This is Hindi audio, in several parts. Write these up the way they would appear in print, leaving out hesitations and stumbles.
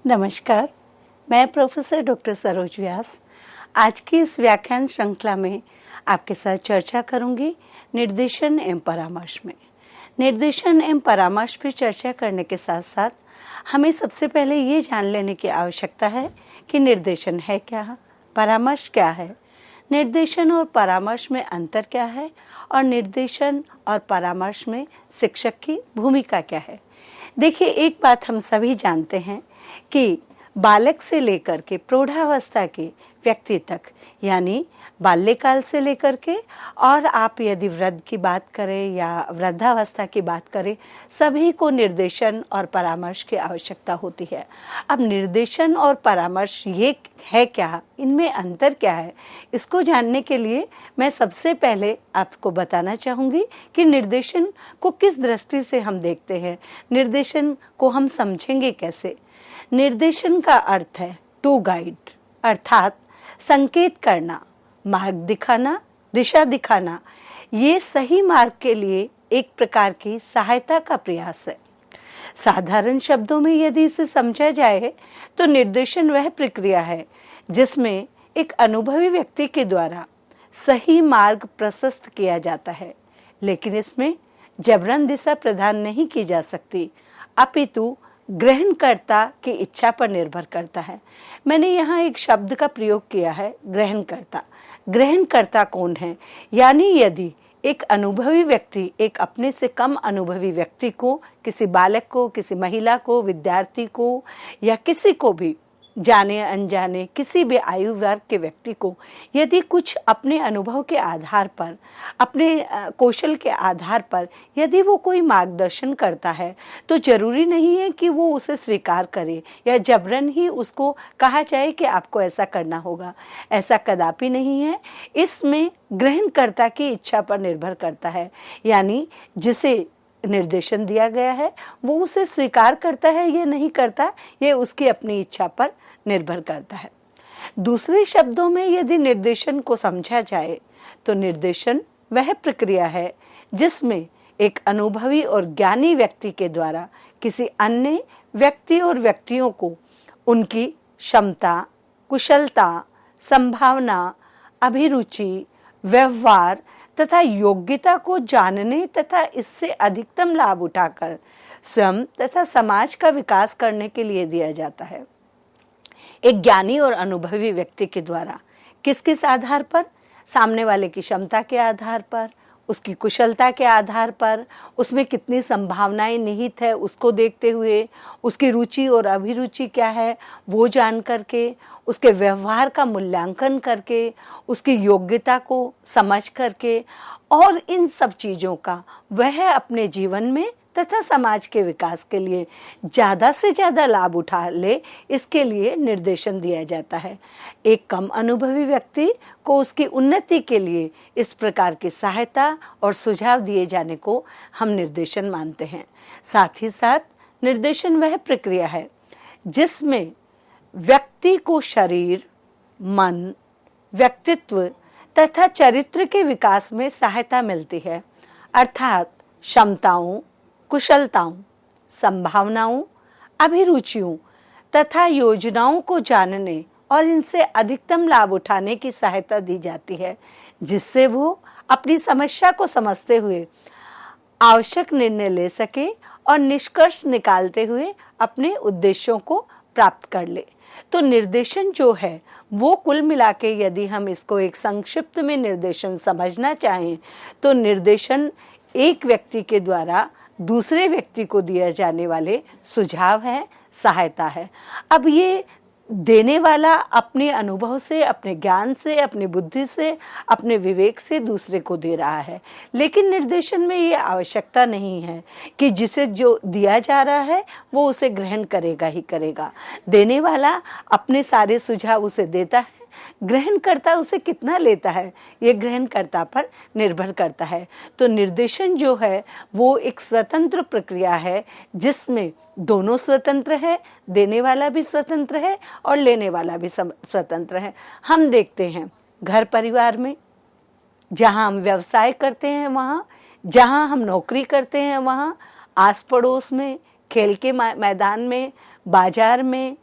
नमस्कार, मैं प्रोफेसर डॉक्टर सरोज व्यास आज की इस व्याख्यान श्रृंखला में आपके साथ चर्चा करूंगी निर्देशन एवं परामर्श में। निर्देशन एवं परामर्श पर चर्चा करने के साथ साथ हमें सबसे पहले ये जान लेने की आवश्यकता है कि निर्देशन है क्या, परामर्श क्या है, निर्देशन और परामर्श में अंतर क्या है और निर्देशन और परामर्श में शिक्षक की भूमिका क्या है। देखिए, एक बात हम सभी जानते हैं कि बालक से लेकर के प्रौढ़ावस्था के व्यक्ति तक, यानी बाल्यकाल से लेकर के और आप यदि वृद्ध की बात करें या वृद्धावस्था की बात करें, सभी को निर्देशन और परामर्श की आवश्यकता होती है। अब निर्देशन और परामर्श ये है क्या, इनमें अंतर क्या है, इसको जानने के लिए मैं सबसे पहले आपको बताना चाहूँगी कि निर्देशन को किस दृष्टि से हम देखते हैं, निर्देशन को हम समझेंगे कैसे। निर्देशन का अर्थ है टू गाइड, अर्थात संकेत करना, मार्ग दिखाना, दिशा दिखाना। ये सही मार्ग के लिए एक प्रकार की सहायता का प्रयास है। साधारण शब्दों में यदि इसे समझा जाए तो निर्देशन वह प्रक्रिया है जिसमें एक अनुभवी व्यक्ति के द्वारा सही मार्ग प्रशस्त किया जाता है, लेकिन इसमें जबरन दिशा प्रदान नहीं की जा सकती, अपितु ग्रहणकर्ता की इच्छा पर निर्भर करता है। मैंने यहाँ एक शब्द का प्रयोग किया है, ग्रहणकर्ता। ग्रहणकर्ता कौन है? यानी यदि एक अनुभवी व्यक्ति एक अपने से कम अनुभवी व्यक्ति को, किसी बालक को, किसी महिला को, विद्यार्थी को या किसी को भी, जाने अनजाने किसी भी आयु वर्ग के व्यक्ति को यदि कुछ अपने अनुभव के आधार पर, अपने कौशल के आधार पर यदि वो कोई मार्गदर्शन करता है तो जरूरी नहीं है कि वो उसे स्वीकार करे या जबरन ही उसको कहा जाए कि आपको ऐसा करना होगा। ऐसा कदापि नहीं है। इसमें ग्रहणकर्ता की इच्छा पर निर्भर करता है, यानी जिसे निर्देशन दिया गया है वो उसे स्वीकार करता है या नहीं करता, ये उसकी अपनी इच्छा पर निर्भर करता है। दूसरे शब्दों में यदि निर्देशन को समझा जाए तो निर्देशन वह प्रक्रिया है जिसमें एक अनुभवी और ज्ञानी व्यक्ति के द्वारा किसी अन्य व्यक्ति और व्यक्तियों को उनकी क्षमता, कुशलता, संभावना, अभिरुचि, व्यवहार तथा योग्यता को जानने तथा इससे अधिकतम लाभ उठाकर स्वयं तथा समाज का विकास करने के लिए दिया जाता है। एक ज्ञानी और अनुभवी व्यक्ति के द्वारा किस किस आधार पर? सामने वाले की क्षमता के आधार पर, उसकी कुशलता के आधार पर, उसमें कितनी संभावनाएं निहित है उसको देखते हुए, उसकी रुचि और अभिरुचि क्या है वो जान करके, उसके व्यवहार का मूल्यांकन करके, उसकी योग्यता को समझ करके और इन सब चीज़ों का वह अपने जीवन में तथा समाज के विकास के लिए ज़्यादा से ज़्यादा लाभ उठा ले, इसके लिए निर्देशन दिया जाता है। एक कम अनुभवी व्यक्ति को उसकी उन्नति के लिए इस प्रकार की सहायता और सुझाव दिए जाने को हम निर्देशन मानते हैं। साथ ही साथ निर्देशन वह प्रक्रिया है जिसमें व्यक्ति को शरीर, मन, व्यक्तित्व तथा चरित्र के विकास में सहायता मिलती है, अर्थात क्षमताओं, कुशलताओं, संभावनाओं, अभिरुचियों तथा योजनाओं को जानने और इनसे अधिकतम लाभ उठाने की सहायता दी जाती है, जिससे वो अपनी समस्या को समझते हुए आवश्यक निर्णय ले सके और निष्कर्ष निकालते हुए अपने उद्देश्यों को प्राप्त कर ले। तो निर्देशन जो है वो कुल मिला के यदि हम इसको एक संक्षिप्त में निर्देशन समझना चाहें तो निर्देशन एक व्यक्ति के द्वारा दूसरे व्यक्ति को दिए जाने वाले सुझाव है, सहायता है। अब ये देने वाला अपने अनुभव से, अपने ज्ञान से, अपनी बुद्धि से, अपने विवेक से दूसरे को दे रहा है, लेकिन निर्देशन में ये आवश्यकता नहीं है कि जिसे जो दिया जा रहा है वो उसे ग्रहण करेगा ही करेगा। देने वाला अपने सारे सुझाव उसे देता है, ग्रहणकर्ता उसे कितना लेता है ये ग्रहणकर्ता पर निर्भर करता है। तो निर्देशन जो है वो एक स्वतंत्र प्रक्रिया है जिसमें दोनों स्वतंत्र है, देने वाला भी स्वतंत्र है और लेने वाला भी स्वतंत्र है। हम देखते हैं घर परिवार में, जहाँ हम व्यवसाय करते हैं वहाँ, जहाँ हम नौकरी करते हैं वहाँ, आस पड़ोस में, खेल के मैदान में, बाजार में,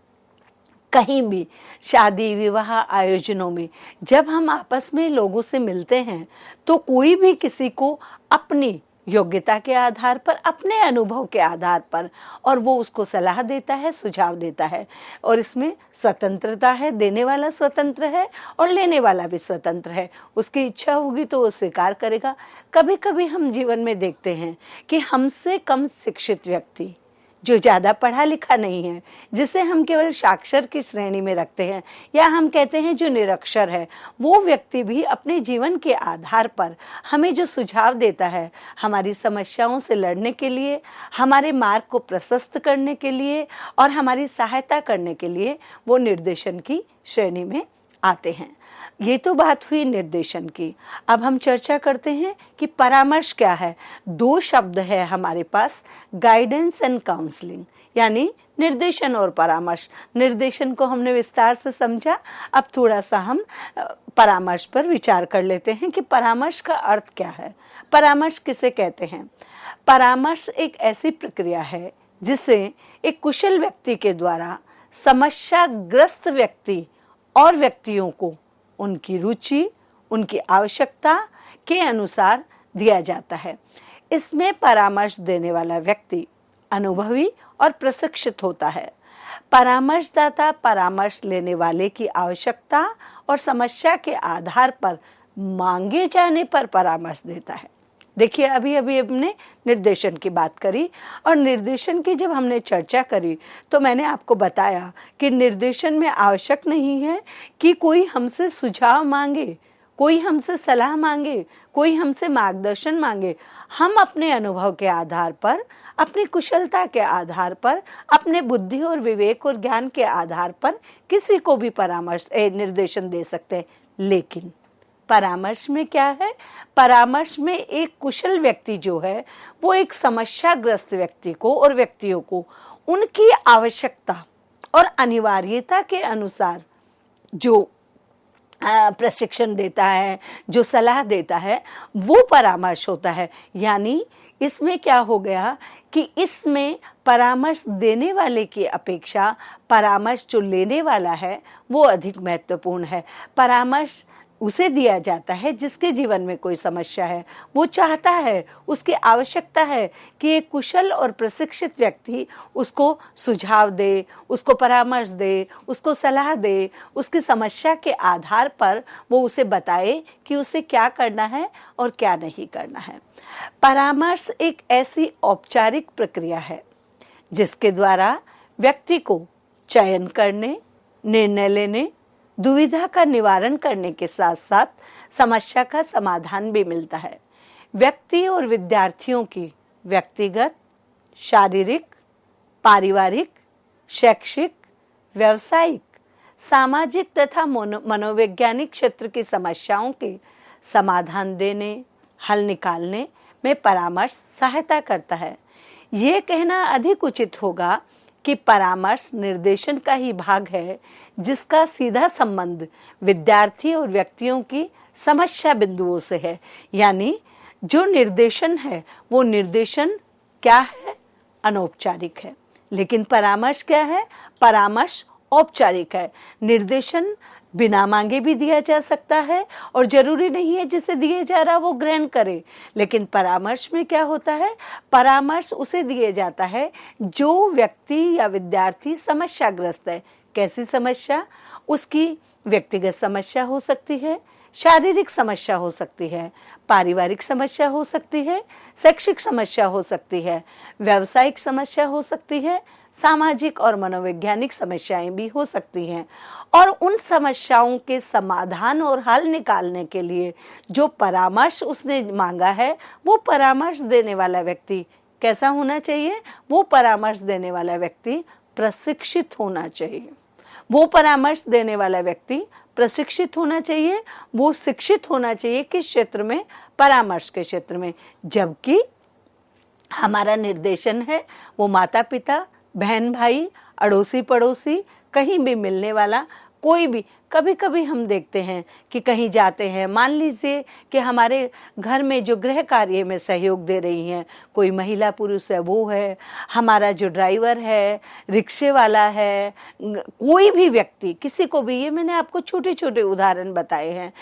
कहीं भी शादी विवाह आयोजनों में जब हम आपस में लोगों से मिलते हैं तो कोई भी किसी को अपनी योग्यता के आधार पर, अपने अनुभव के आधार पर, और वो उसको सलाह देता है, सुझाव देता है, और इसमें स्वतंत्रता है। देने वाला स्वतंत्र है और लेने वाला भी स्वतंत्र है। उसकी इच्छा होगी तो वो स्वीकार करेगा। कभी कभी हम जीवन में देखते हैं कि हमसे कम शिक्षित व्यक्ति, जो ज़्यादा पढ़ा लिखा नहीं है, जिसे हम केवल साक्षर की श्रेणी में रखते हैं, या हम कहते हैं जो निरक्षर है, वो व्यक्ति भी अपने जीवन के आधार पर हमें जो सुझाव देता है, हमारी समस्याओं से लड़ने के लिए, हमारे मार्ग को प्रशस्त करने के लिए और हमारी सहायता करने के लिए, वो निर्देशन की श्रेणी में आते हैं। ये तो बात हुई निर्देशन की। अब हम चर्चा करते हैं कि परामर्श क्या है। दो शब्द है हमारे पास, गाइडेंस एंड काउंसलिंग, यानी निर्देशन और परामर्श। निर्देशन को हमने विस्तार से समझा, अब थोड़ा सा हम परामर्श पर विचार कर लेते हैं कि परामर्श का अर्थ क्या है। परामर्श किसे कहते हैं? परामर्श एक ऐसी प्रक्रिया है जिसे एक कुशल व्यक्ति के द्वारा समस्याग्रस्त व्यक्ति और व्यक्तियों को उनकी रुचि, उनकी आवश्यकता के अनुसार दिया जाता है। इसमें परामर्श देने वाला व्यक्ति अनुभवी और प्रशिक्षित होता है। परामर्शदाता परामर्श लेने वाले की आवश्यकता और समस्या के आधार पर मांगे जाने पर परामर्श देता है। देखिए, अभी अभी हमने निर्देशन की बात करी, और निर्देशन की जब हमने चर्चा करी तो मैंने आपको बताया कि निर्देशन में आवश्यक नहीं है कि कोई हमसे सुझाव मांगे, कोई हमसे सलाह मांगे, कोई हमसे मार्गदर्शन मांगे। हम अपने अनुभव के आधार पर, अपनी कुशलता के आधार पर, अपने बुद्धि और विवेक और ज्ञान के आधार पर किसी को भी निर्देशन दे सकते हैं। लेकिन परामर्श में क्या है? परामर्श में एक कुशल व्यक्ति जो है वो एक समस्याग्रस्त व्यक्ति को और व्यक्तियों को उनकी आवश्यकता और अनिवार्यता के अनुसार जो प्रशिक्षण देता है, जो सलाह देता है, वो परामर्श होता है। यानी इसमें क्या हो गया कि इसमें परामर्श देने वाले की अपेक्षा परामर्श जो लेने वाला है वो अधिक महत्वपूर्ण है। परामर्श उसे दिया जाता है जिसके जीवन में कोई समस्या है। वो चाहता है, उसकी आवश्यकता है कि एक कुशल और प्रशिक्षित व्यक्ति उसको सुझाव दे, उसको परामर्श दे, उसको सलाह दे, उसकी समस्या के आधार पर वो उसे बताए कि उसे क्या करना है और क्या नहीं करना है। परामर्श एक ऐसी औपचारिक प्रक्रिया है जिसके द्वारा व्यक्ति को चयन करने, निर्णय लेने, दुविधा का निवारण करने के साथ साथ समस्या का समाधान भी मिलता है। व्यक्ति और विद्यार्थियों की व्यक्तिगत, शारीरिक, पारिवारिक, शैक्षिक, व्यावसायिक, सामाजिक तथा मनोवैज्ञानिक क्षेत्र की समस्याओं के समाधान देने, हल निकालने में परामर्श सहायता करता है। ये कहना अधिक उचित होगा कि परामर्श निर्देशन का ही भाग है जिसका सीधा संबंध विद्यार्थी और व्यक्तियों की समस्या बिंदुओं से है। यानी जो निर्देशन है वो निर्देशन क्या है? अनौपचारिक है। लेकिन परामर्श क्या है? परामर्श औपचारिक है। निर्देशन बिना मांगे भी दिया जा सकता है और जरूरी नहीं है जिसे दिए जा रहा वो ग्रहण करे। लेकिन परामर्श में क्या होता है? परामर्श उसे दिया जाता है जो व्यक्ति या विद्यार्थी समस्याग्रस्त है। कैसी समस्या? उसकी व्यक्तिगत समस्या हो सकती है, शारीरिक समस्या हो सकती है, पारिवारिक समस्या हो सकती है, शैक्षिक समस्या हो सकती है, व्यावसायिक समस्या हो सकती है, सामाजिक और मनोवैज्ञानिक समस्याएं भी हो सकती हैं। और उन समस्याओं के समाधान और हल निकालने के लिए जो परामर्श उसने मांगा है, वो परामर्श देने वाला व्यक्ति कैसा होना चाहिए? वो परामर्श देने वाला व्यक्ति प्रशिक्षित होना चाहिए। वो परामर्श देने वाला व्यक्ति प्रशिक्षित होना चाहिए। वो शिक्षित होना चाहिए किस क्षेत्र में? परामर्श के क्षेत्र में। जबकि हमारा निर्देशन है वो माता पिता, बहन भाई, अड़ोसी पड़ोसी, कहीं भी मिलने वाला कोई भी कभी कभी हम देखते हैं कि कहीं जाते हैं, मान लीजिए कि हमारे घर में जो गृह कार्य में सहयोग दे रही हैं, कोई महिला पुरुष है, वो है, हमारा जो ड्राइवर है, रिक्शे वाला है, कोई भी व्यक्ति, किसी को भी, ये मैंने आपको छोटे छोटे उदाहरण बताए हैं,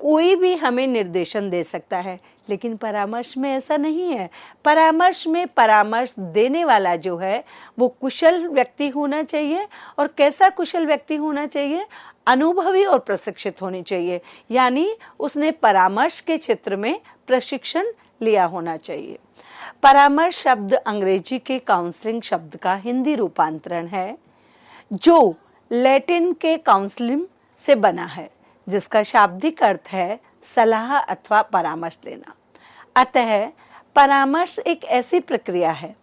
कोई भी हमें निर्देशन दे सकता है। लेकिन परामर्श में ऐसा नहीं है। परामर्श में परामर्श देने वाला जो है वो कुशल व्यक्ति होना चाहिए। और कैसा कुशल व्यक्ति होना चाहिए? अनुभवी और प्रशिक्षित होनी चाहिए, यानी उसने परामर्श के क्षेत्र में प्रशिक्षण लिया होना चाहिए। परामर्श शब्द अंग्रेजी के काउंसलिंग शब्द का हिंदी रूपांतरण है, जो लैटिन के काउंसलिंग से बना है, जिसका शाब्दिक अर्थ है सलाह अथवा परामर्श देना। अतः परामर्श एक ऐसी प्रक्रिया है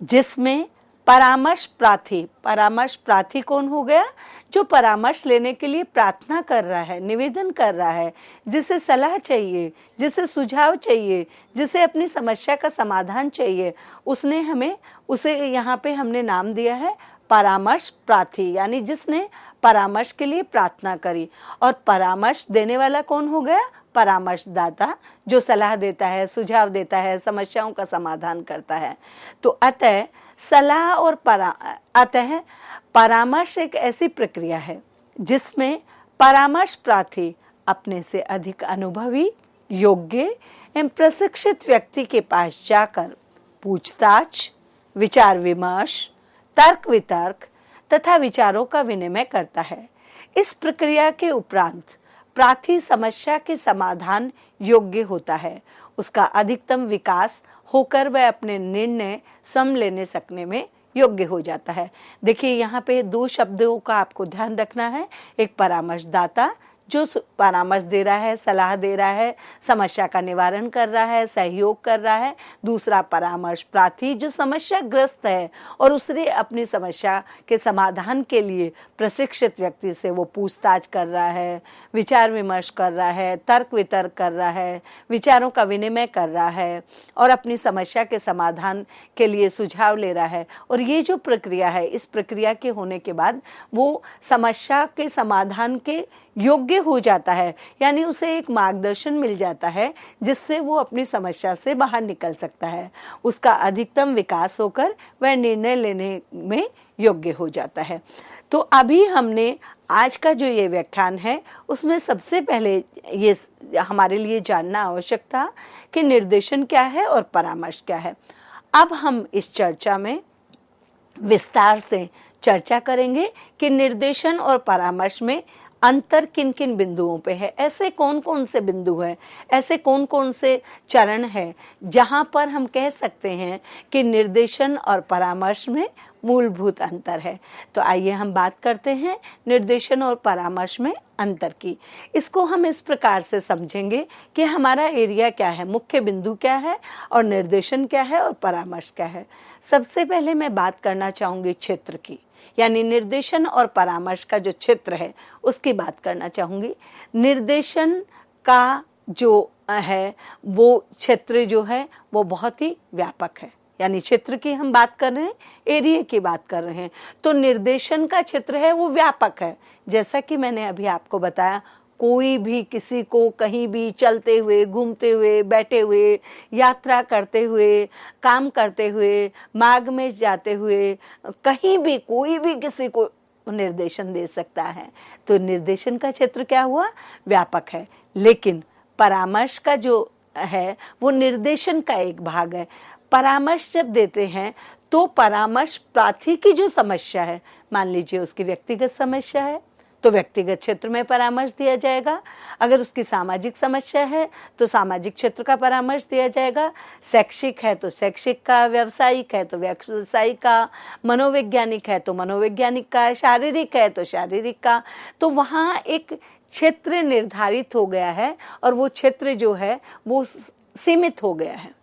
जिसमें परामर्श प्रार्थी कौन हो गया? जो परामर्श लेने के लिए प्रार्थना कर रहा है, निवेदन कर रहा है, जिसे सलाह चाहिए, जिसे सुझाव चाहिए, जिसे अपनी समस्या का समाधान चाहिए, उसे यहाँ पे हमने नाम दिया है परामर्श प्रार्थी, यानी जिसने परामर्श के लिए प्रार्थना करी। और परामर्श देने वाला कौन हो गया? परामर्शदाता, जो सलाह देता है, सुझाव देता है, समस्याओं का समाधान करता है। तो अतः परामर्श एक ऐसी प्रक्रिया है जिसमें परामर्श प्रार्थी अपने से अधिक अनुभवी, योग्य एवं प्रशिक्षित व्यक्ति के पास जाकर पूछताछ, विचार विमर्श, तर्क वितर्क तथा विचारों का विनिमय करता है। इस प्रक्रिया के उपरांत प्रार्थी समस्या के समाधान योग्य होता है। उसका अधिकतम विकास होकर वह अपने निर्णय स्वयं लेने सकने में योग्य हो जाता है। देखिए, यहाँ पे दो शब्दों का आपको ध्यान रखना है। एक परामर्शदाता, जो परामर्श दे रहा है, सलाह दे रहा है, समस्या का निवारण कर रहा है, सहयोग कर रहा है। दूसरा परामर्श प्रार्थी, जो समस्या ग्रस्त है और उसने अपनी समस्या के समाधान के लिए प्रशिक्षित व्यक्ति से वो पूछताछ कर रहा है, विचार विमर्श कर रहा है, तर्क वितर्क कर रहा है, विचारों का विनिमय कर रहा है और अपनी समस्या के समाधान के लिए सुझाव ले रहा है। और ये जो प्रक्रिया है, इस प्रक्रिया के होने के बाद वो समस्या के समाधान के योग्य हो जाता है, यानी उसे एक मार्गदर्शन मिल जाता है जिससे वो अपनी समस्या से बाहर निकल सकता है। उसका अधिकतम विकास होकर वह निर्णय लेने में योग्य हो जाता है। तो अभी हमने आज का जो ये व्याख्यान है उसमें सबसे पहले ये हमारे लिए जानना आवश्यक था कि निर्देशन क्या है और परामर्श क्या है। अब हम इस चर्चा में विस्तार से चर्चा करेंगे कि निर्देशन और परामर्श में अंतर किन किन बिंदुओं पे है। ऐसे कौन कौन से बिंदु हैं, ऐसे कौन कौन से चरण हैं जहां पर हम कह सकते हैं कि निर्देशन और परामर्श में मूलभूत अंतर है। तो आइए हम बात करते हैं निर्देशन और परामर्श में अंतर की। इसको हम इस प्रकार से समझेंगे कि हमारा एरिया क्या है, मुख्य बिंदु क्या है और निर्देशन क्या है और परामर्श क्या है। सबसे पहले मैं बात करना चाहूंगी क्षेत्र की, यानी निर्देशन और परामर्श का जो क्षेत्र है उसकी बात करना चाहूंगी। निर्देशन का जो है वो क्षेत्र जो है वो बहुत ही व्यापक है, यानी क्षेत्र की हम बात कर रहे हैं, एरिया की बात कर रहे हैं। तो निर्देशन का क्षेत्र है वो व्यापक है। जैसा कि मैंने अभी आपको बताया, कोई भी किसी को कहीं भी चलते हुए, घूमते हुए, बैठे हुए, यात्रा करते हुए, काम करते हुए, मार्ग में जाते हुए, कहीं भी कोई भी किसी को निर्देशन दे सकता है। तो निर्देशन का क्षेत्र क्या हुआ? व्यापक है। लेकिन परामर्श का जो है वो निर्देशन का एक भाग है। परामर्श जब देते हैं तो परामर्श प्रार्थी की जो समस्या है, मान लीजिए उसकी व्यक्तिगत समस्या है तो व्यक्तिगत क्षेत्र में परामर्श दिया जाएगा। अगर उसकी सामाजिक समस्या है तो सामाजिक क्षेत्र का परामर्श दिया जाएगा। शैक्षिक है तो शैक्षिक का, व्यावसायिक है तो व्यावसायिक का, मनोवैज्ञानिक है तो मनोवैज्ञानिक का, शारीरिक है तो शारीरिक का। तो वहाँ एक क्षेत्र निर्धारित हो गया है और वो क्षेत्र जो है वो सीमित हो गया है।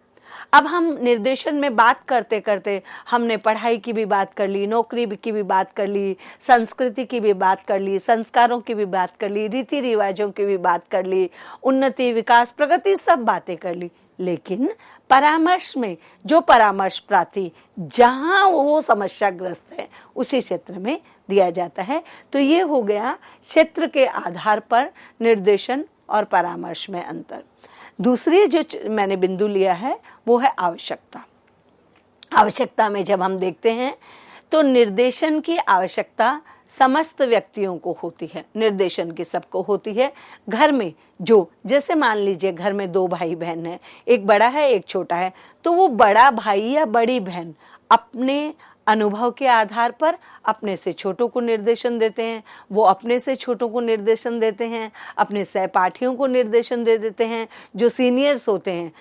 अब हम निर्देशन में बात करते करते हमने पढ़ाई की भी बात कर ली, नौकरी की भी बात कर ली, संस्कृति की भी बात कर ली, संस्कारों की भी बात कर ली, रीति रिवाजों की भी बात कर ली, उन्नति, विकास, प्रगति, सब बातें कर ली। लेकिन परामर्श में जो परामर्श प्रार्थी जहां वो समस्याग्रस्त है उसी क्षेत्र में दिया जाता है। तो ये हो गया क्षेत्र के आधार पर निर्देशन और परामर्श में अंतर। दूसरी जो मैंने बिंदु लिया है वो है आवश्यकता। आवश्यकता में जब हम देखते हैं तो निर्देशन की आवश्यकता समस्त व्यक्तियों को होती है, निर्देशन की सबको होती है। घर में जो, जैसे मान लीजिए घर में दो भाई बहन हैं, एक बड़ा है एक छोटा है, तो वो बड़ा भाई या बड़ी बहन अपने अनुभव के आधार पर अपने से छोटों को निर्देशन देते हैं, वो अपने से छोटों को निर्देशन देते हैं, अपने सहपाठियों को निर्देशन दे देते हैं। जो सीनियर्स होते हैं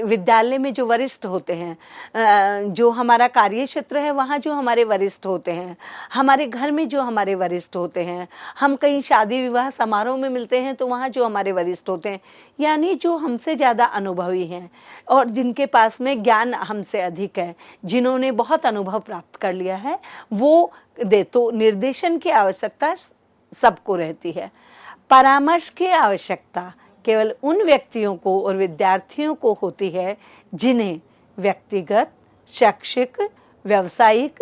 विद्यालय में, जो वरिष्ठ होते हैं, जो हमारा कार्य क्षेत्र है वहाँ जो हमारे वरिष्ठ होते हैं, हमारे घर में जो हमारे वरिष्ठ होते हैं, हम कहीं शादी विवाह समारोह में मिलते हैं तो वहाँ जो हमारे वरिष्ठ होते हैं, यानी जो हमसे ज़्यादा अनुभवी हैं और जिनके पास में ज्ञान हमसे अधिक है, जिन्होंने बहुत अनुभव प्राप्त कर लिया है, वो दे। तो निर्देशन की आवश्यकता सबको रहती है। परामर्श की आवश्यकता केवल उन व्यक्तियों को और विद्यार्थियों को होती है जिन्हें व्यक्तिगत, शैक्षिक, व्यावसायिक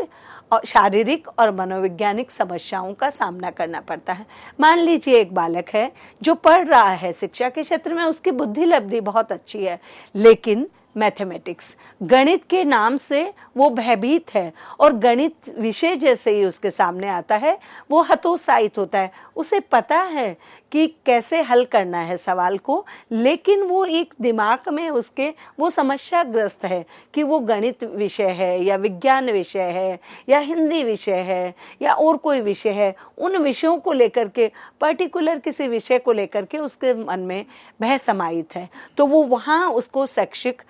और शारीरिक और मनोवैज्ञानिक समस्याओं का सामना करना पड़ता है। मान लीजिए एक बालक है जो पढ़ रहा है शिक्षा के क्षेत्र में, उसकी बुद्धि लब्धि बहुत अच्छी है, लेकिन मैथमेटिक्स, गणित के नाम से वो भयभीत है और गणित विषय जैसे ही उसके सामने आता है वो हतोत्साहित होता है। उसे पता है कि कैसे हल करना है सवाल को, लेकिन वो एक दिमाग में उसके वो समस्याग्रस्त है कि वो गणित विषय है या विज्ञान विषय है या हिंदी विषय है या और कोई विषय है, उन विषयों को लेकर के, पर्टिकुलर किसी विषय को लेकर के उसके मन में भय समाहित है। तो वो वहाँ उसको शैक्षिक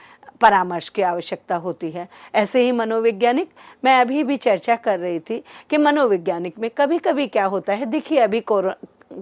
परामर्श की आवश्यकता होती है। ऐसे ही मनोवैज्ञानिक, मैं अभी भी चर्चा कर रही थी कि मनोवैज्ञानिक में कभी कभी क्या होता है, देखिए अभी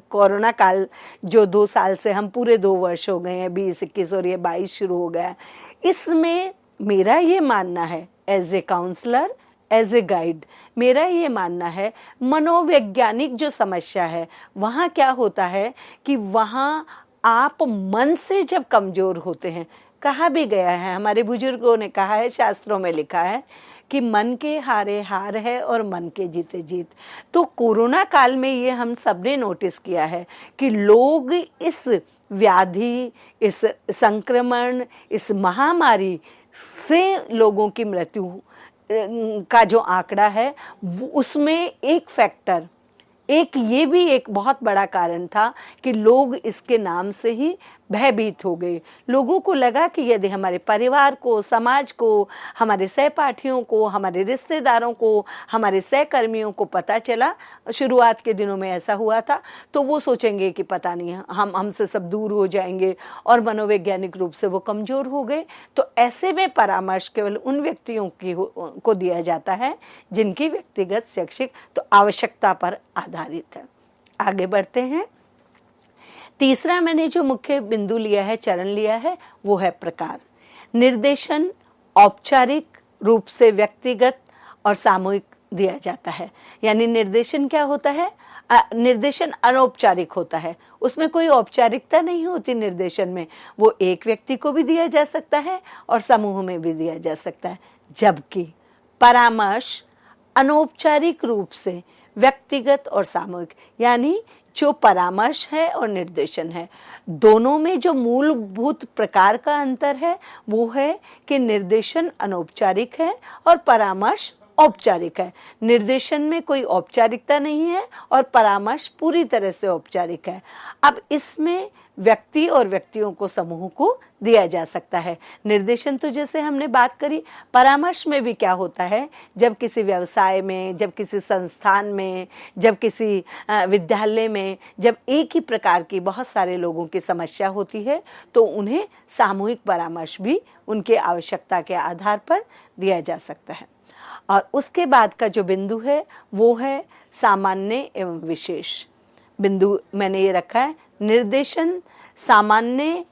कोरोना काल जो 2 साल से, हम पूरे 2 वर्ष हो गए हैं, 20, 21 और ये 22 शुरू हो गया, इसमें मेरा ये मानना है as a counsellor, as a guide, मेरा ये मानना है मनोवैज्ञानिक जो समस्या है वहाँ क्या होता है कि वहाँ आप मन से जब कमजोर होते हैं, कहा भी गया है, हमारे बुजुर्गों ने कहा है, शास्त्रों में लिखा है कि मन के हारे हार है और मन के जीते जीत। तो कोरोना काल में ये हम सबने नोटिस किया है कि लोग इस व्याधि, इस संक्रमण, इस महामारी से लोगों की मृत्यु का जो आंकड़ा है उसमें एक फैक्टर, एक ये भी एक बहुत बड़ा कारण था कि लोग इसके नाम से ही भयभीत हो गए। लोगों को लगा कि यदि हमारे परिवार को, समाज को, हमारे सहपाठियों को, हमारे रिश्तेदारों को, हमारे सहकर्मियों को पता चला, शुरुआत के दिनों में ऐसा हुआ था, तो वो सोचेंगे कि पता नहीं हमसे सब दूर हो जाएंगे और मनोवैज्ञानिक रूप से वो कमजोर हो गए। तो ऐसे में परामर्श केवल उन व्यक्तियों को दिया जाता है जिनकी व्यक्तिगत शैक्षिक तो आवश्यकता पर आधारित है। आगे बढ़ते हैं। तीसरा मैंने जो मुख्य बिंदु लिया है, चरण लिया है, वो है प्रकार। निर्देशन औपचारिक रूप से व्यक्तिगत और सामूहिक दिया जाता है। यानी निर्देशन क्या होता है, निर्देशन अनौपचारिक होता है, उसमें कोई औपचारिकता नहीं होती निर्देशन में। वो एक व्यक्ति को भी दिया जा सकता है और समूह में भी दिया जा सकता है, जबकि परामर्श अनौपचारिक रूप से व्यक्तिगत और सामूहिक, यानी जो परामर्श है और निर्देशन है, दोनों में जो मूलभूत प्रकार का अंतर है वो है कि निर्देशन अनौपचारिक है और परामर्श औपचारिक है। निर्देशन में कोई औपचारिकता नहीं है और परामर्श पूरी तरह से औपचारिक है। अब इसमें व्यक्ति और व्यक्तियों को, समूह को दिया जा सकता है। निर्देशन तो जैसे हमने बात करी, परामर्श में भी क्या होता है, जब किसी व्यवसाय में, जब किसी संस्थान में, जब किसी विद्यालय में, जब एक ही प्रकार की बहुत सारे लोगों की समस्या होती है तो उन्हें सामूहिक परामर्श भी उनके आवश्यकता के आधार पर दिया जा सकता है। और उसके बाद का जो बिंदु है वो है सामान्य एवं विशेष। बिंदु मैंने ये रखा है, निर्देशन सामान्य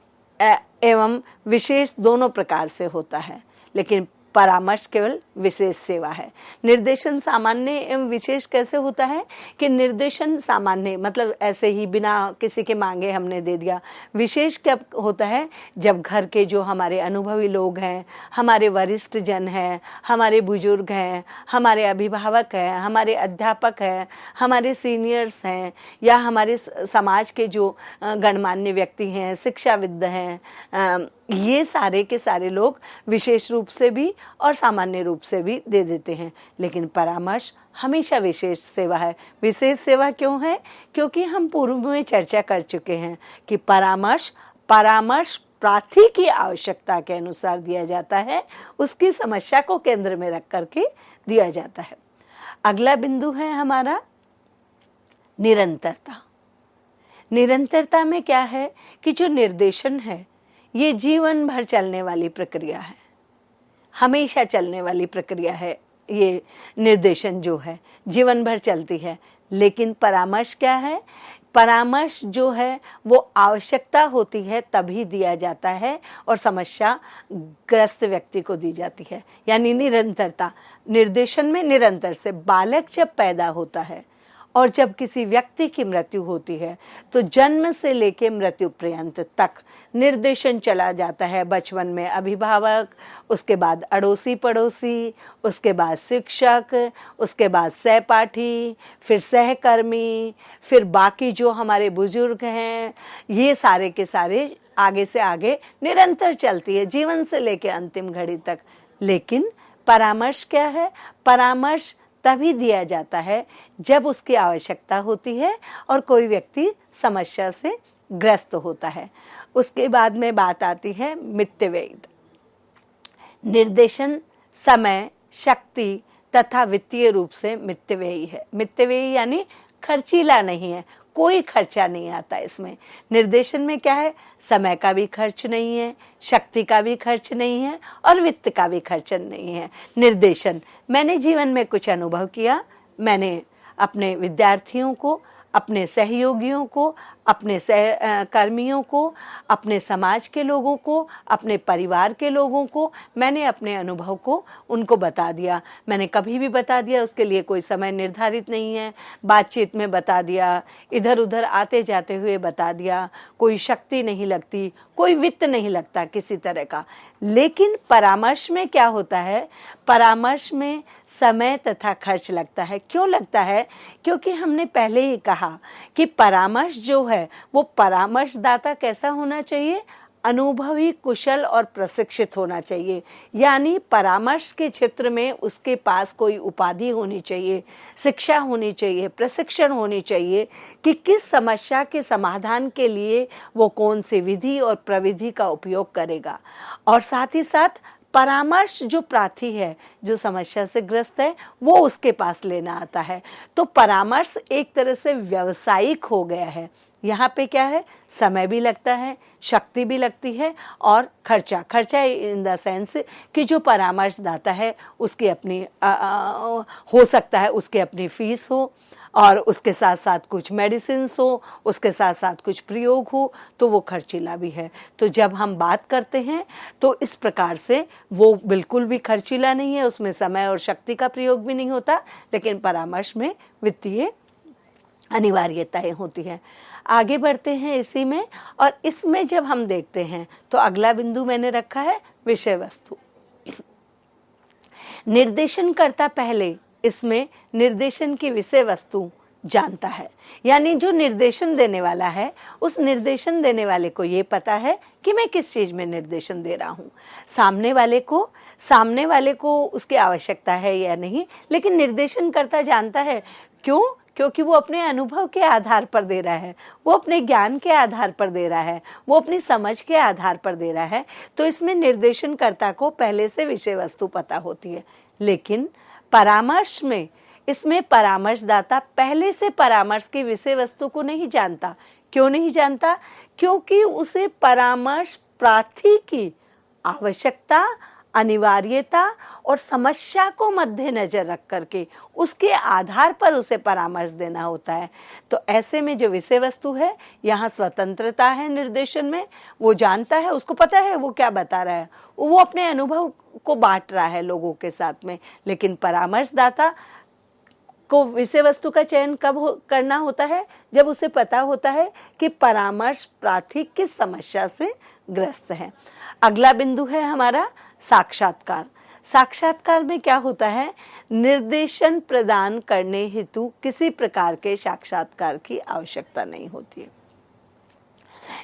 एवं विशेष दोनों प्रकार से होता है, लेकिन परामर्श केवल विशेष सेवा है। निर्देशन सामान्य एवं विशेष कैसे होता है कि निर्देशन सामान्य मतलब ऐसे ही बिना किसी के मांगे हमने दे दिया। विशेष क्या होता है, जब घर के जो हमारे अनुभवी लोग हैं, हमारे वरिष्ठ जन हैं, हमारे बुजुर्ग हैं, हमारे अभिभावक हैं, हमारे अध्यापक हैं, हमारे सीनियर्स हैं, या हमारे समाज के जो गणमान्य व्यक्ति हैं, शिक्षाविद हैं, ये सारे के सारे लोग विशेष रूप से भी और सामान्य रूप से भी दे देते हैं। लेकिन परामर्श हमेशा विशेष सेवा है। विशेष सेवा क्यों है? क्योंकि हम पूर्व में चर्चा कर चुके हैं कि परामर्श प्रार्थी की आवश्यकता के अनुसार दिया जाता है, उसकी समस्या को केंद्र में रख करके दिया जाता है। अगला बिंदु है हमारा निरंतरता। निरंतरता में क्या है कि जो निर्देशन है ये जीवन भर चलने वाली प्रक्रिया है, हमेशा चलने वाली प्रक्रिया है। ये निर्देशन जो है जीवन भर चलती है। लेकिन परामर्श क्या है? परामर्श जो है वो आवश्यकता होती है तभी दिया जाता है और समस्या ग्रस्त व्यक्ति को दी जाती है। यानी निरंतरता, निर्देशन में निरंतर से बालक जब पैदा होता है और जब किसी व्यक्ति की मृत्यु होती है तो जन्म से लेकर मृत्यु पर्यंत तक निर्देशन चला जाता है। बचपन में अभिभावक, उसके बाद अड़ोसी पड़ोसी, उसके बाद शिक्षक, उसके बाद सहपाठी, फिर सहकर्मी, फिर बाकी जो हमारे बुजुर्ग हैं, ये सारे के सारे आगे से आगे निरंतर चलती है जीवन से लेकर अंतिम घड़ी तक। लेकिन परामर्श क्या है? परामर्श तभी दिया जाता है जब उसकी आवश्यकता होती है और कोई व्यक्ति समस्या से ग्रस्त होता है। उसके बाद में बात आती है मितव्ययी। निर्देशन समय, शक्ति तथा वित्तीय रूप से मितव्ययी है। मितव्ययी यानी खर्चीला नहीं है, कोई खर्चा नहीं आता इसमें। निर्देशन में क्या है? समय का भी खर्च नहीं है, शक्ति का भी खर्च नहीं है और वित्त का भी खर्च नहीं है। निर्देशन, मैंने जीवन में कुछ अनुभव किया, मैंने अपने विद्यार्थियों को, अपने सहयोगियों को, अपने सहकर्मियों को, अपने समाज के लोगों को, अपने परिवार के लोगों को, मैंने अपने अनुभव को उनको बता दिया। मैंने कभी भी बता दिया, उसके लिए कोई समय निर्धारित नहीं है। बातचीत में बता दिया, इधर उधर आते जाते हुए बता दिया, कोई शक्ति नहीं लगती, कोई वित्त नहीं लगता किसी तरह का। लेकिन परामर्श में क्या होता है? परामर्श में समय तथा खर्च लगता है। क्यों लगता है? क्योंकि हमने पहले ही कहा कि परामर्श जो है वो परामर्शदाता कैसा होना चाहिए? अनुभवी, कुशल और प्रशिक्षित होना चाहिए। यानी परामर्श के क्षेत्र में उसके पास कोई उपाधि होनी चाहिए, शिक्षा होनी चाहिए, प्रशिक्षण होनी चाहिए कि किस समस्या के समाधान के लिए वो कौन सी विधि और प्रविधि का उपयोग करेगा। और साथ ही साथ परामर्श जो प्रार्थी है, जो समस्या से ग्रस्त है, वो उसके पास लेना आता है। तो परामर्श एक तरह से व्यावसायिक हो गया है। यहाँ पे क्या है? समय भी लगता है, शक्ति भी लगती है और खर्चा इन द सेंस कि जो परामर्शदाता है उसकी अपनी हो सकता है उसकी अपनी फीस हो और उसके साथ साथ कुछ मेडिसिन हो, उसके साथ साथ कुछ प्रयोग हो, तो वो खर्चीला भी है। तो जब हम बात करते हैं तो इस प्रकार से वो बिल्कुल भी खर्चीला नहीं है, उसमें समय और शक्ति का प्रयोग भी नहीं होता। लेकिन परामर्श में वित्तीय अनिवार्यताएं होती हैं। आगे बढ़ते हैं इसी में, और इसमें जब हम देखते हैं तो अगला बिंदु मैंने रखा है विषय वस्तु। निर्देशनकर्ता पहले इसमें निर्देशन की विषय वस्तु जानता है। यानी जो निर्देशन देने वाला है, उस निर्देशन देने वाले को ये पता है कि मैं किस चीज में निर्देशन दे रहा हूँ। सामने वाले को उसकी आवश्यकता है या नहीं, लेकिन निर्देशनकर्ता जानता है। क्यों? क्योंकि वो अपने अनुभव के आधार पर दे रहा है, वो अपने ज्ञान के आधार पर दे रहा है, वो अपनी समझ के आधार पर दे रहा है। तो इसमें निर्देशनकर्ता को पहले से विषय वस्तु पता होती है। लेकिन परामर्श में, इसमें परामर्शदाता पहले से परामर्श की विषय वस्तु को नहीं जानता। क्यों नहीं जानता? क्योंकि उसे परामर्श प्रार्थी की आवश्यकता, अनिवार्यता और समस्या को मद्देनजर रख करके उसके आधार पर उसे परामर्श देना होता है। तो ऐसे में जो विषय वस्तु है, यहाँ स्वतंत्रता है निर्देशन में। वो जानता है, उसको पता है वो क्या बता रहा है, वो अपने अनुभव को बांट रहा है लोगों के साथ में, लेकिन परामर्शदाता को विषय वस्तु का चयन कब करना होता है? जब उसे पता होता है कि परामर्श प्रार्थी किस समस्या से ग्रस्त है। अगला बिंदु है हमारा साक्षात्कार। साक्षात्कार में क्या होता है? निर्देशन प्रदान करने हेतु किसी प्रकार के साक्षात्कार की आवश्यकता नहीं होती है।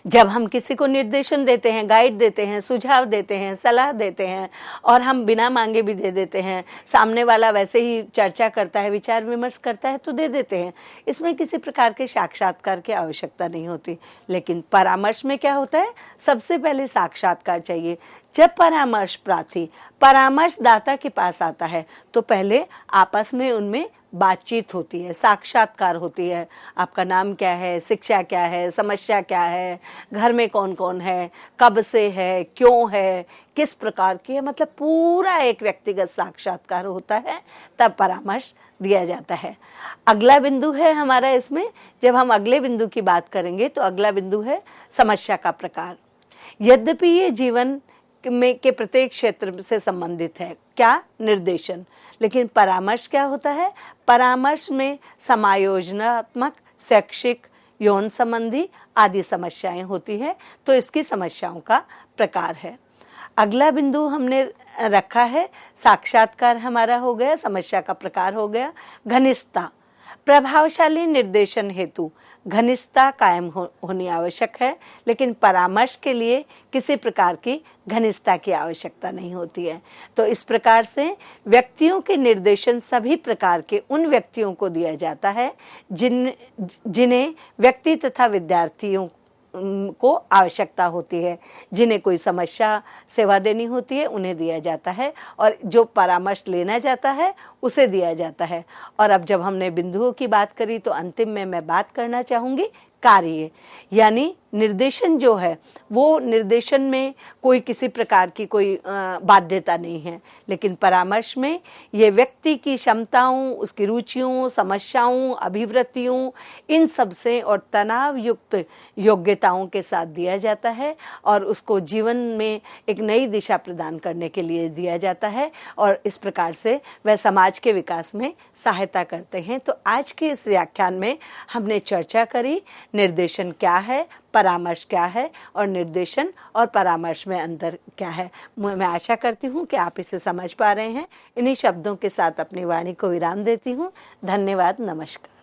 जब हम किसी को निर्देशन देते हैं, गाइड देते हैं, सुझाव देते हैं, सलाह देते हैं और हम बिना मांगे भी दे देते हैं, सामने वाला वैसे ही चर्चा करता है, विचार विमर्श करता है तो दे देते हैं, इसमें किसी प्रकार के साक्षात्कार की आवश्यकता नहीं होती। लेकिन परामर्श में क्या होता है? सबसे पहले साक्षात्कार चाहिए। जब परामर्श प्रार्थी परामर्शदाता के पास आता है तो पहले आपस में उनमें बातचीत होती है, साक्षात्कार होती है। आपका नाम क्या है, शिक्षा क्या है, समस्या क्या है, घर में कौन कौन है, कब से है, क्यों है, किस प्रकार की है, मतलब पूरा एक व्यक्तिगत साक्षात्कार होता है, तब परामर्श दिया जाता है। अगला बिंदु है हमारा इसमें, जब हम अगले बिंदु की बात करेंगे तो अगला बिंदु है समस्या का प्रकार। यद्यपि ये जीवन में के प्रत्येक क्षेत्र से संबंधित है, क्या? निर्देशन। लेकिन परामर्श क्या होता है? परामर्श में समायोजनात्मक, शैक्षिक, यौन संबंधी आदि समस्याएं होती है, तो इसकी समस्याओं का प्रकार है। अगला बिंदु हमने रखा है, साक्षात्कार हमारा हो गया, समस्या का प्रकार हो गया। घनिष्ठता। प्रभावशाली निर्देशन हेतु घनिष्ठता कायम होनी आवश्यक है, लेकिन परामर्श के लिए किसी प्रकार की घनिष्ठता की आवश्यकता नहीं होती है। तो इस प्रकार से व्यक्तियों के निर्देशन सभी प्रकार के उन व्यक्तियों को दिया जाता है जिन्हें व्यक्ति तथा विद्यार्थियों को आवश्यकता होती है, जिन्हें कोई समस्या सेवा देनी होती है उन्हें दिया जाता है, और जो परामर्श लेना जाता है उसे दिया जाता है। और अब जब हमने बिंदुओं की बात करी तो अंतिम में मैं बात करना चाहूँगी कार्य, यानी निर्देशन जो है वो निर्देशन में कोई किसी प्रकार की कोई बाध्यता नहीं है, लेकिन परामर्श में ये व्यक्ति की क्षमताओं, उसकी रुचियों, समस्याओं, अभिवृत्तियों, इन सब से और तनाव युक्त योग्यताओं के साथ दिया जाता है और उसको जीवन में एक नई दिशा प्रदान करने के लिए दिया जाता है, और इस प्रकार से वह समाज के विकास में सहायता करते हैं। तो आज के इस व्याख्यान में हमने चर्चा करी निर्देशन क्या है, परामर्श क्या है और निर्देशन और परामर्श में अंतर क्या है। मैं आशा करती हूँ कि आप इसे समझ पा रहे हैं। इन्हीं शब्दों के साथ अपनी वाणी को विराम देती हूँ। धन्यवाद, नमस्कार।